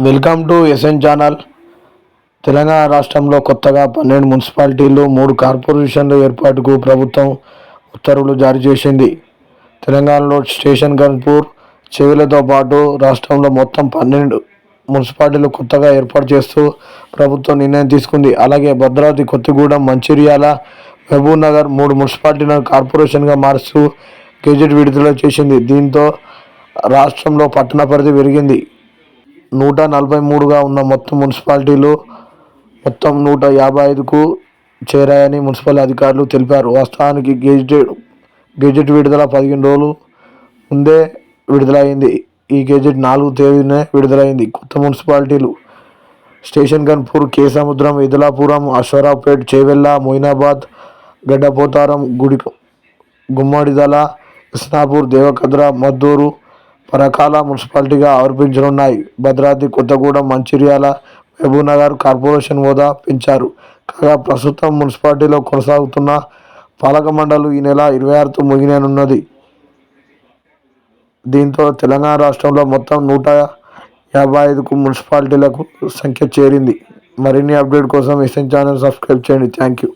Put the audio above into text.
Welcome to SN channel. Telangana రాష్ట్రంలో కొత్తగా 12 మున్సిపాలిటీలు 3 కార్పొరేషన్ల ఏర్పాటుకు ప్రభుత్వం ఉత్తర్వులు జారీ చేసింది. తెలంగాణలో స్టేషన్ గన్పూర్, చెవెళ్లతో పాటు రాష్ట్రంలో మొత్తం 12 మున్సిపాలిటీలు కొత్తగా ఏర్పాటు చేస్తూ ప్రభుత్వం నిర్ణయం తీసుకుంది. అలాగే భద్రాద్రి కొత్తగూడెం, మంచిర్యాల, మహబూబ్ నగర్ 3 మున్సిపాలిటీలను కార్పొరేషన్గా మారుస్తూ గెజెట్ విడుదల చేసింది. దీంతో రాష్ట్రంలో పట్టణ పరిధి పెరిగింది. 143గా ఉన్న మొత్తం మున్సిపాలిటీలు మొత్తం 155కు చేరాయని మున్సిపల్ అధికారులు తెలిపారు. వాస్తవానికి గెజెట్ విడుదల 15 రోజులు ముందే విడుదలైంది. ఈ గెజెట్ 4వ తేదీనే విడుదలైంది. కొత్త మున్సిపాలిటీలు స్టేషన్ గన్పూర్, కేసముద్రం, ఇదలాపురం, అశ్వారావుపేట్, చేవెళ్ల, మొయినాబాద్, గడ్డపోతారం, గుమ్మడిదల, ఇస్నాపూర్, దేవరకద్ర, మద్దూరు, పరకాల మున్సిపాలిటీగా ఆవిర్భవించనున్నాయి. భద్రాద్రి కొత్తగూడెం, మంచిర్యాల, మహబూబ్ నగర్ కార్పొరేషన్ హోదా పెంచారు. కాగా ప్రస్తుతం మున్సిపాలిటీలో కొనసాగుతున్న పాలక మండలి ఈ నెల 26తో ముగియనున్నది. దీంతో తెలంగాణ రాష్ట్రంలో మొత్తం 155కు మున్సిపాలిటీలకు సంఖ్య చేరింది. మరిన్ని అప్డేట్ కోసం ఎస్ఎన్ ఛానల్ సబ్స్క్రైబ్ చేయండి. Thank you.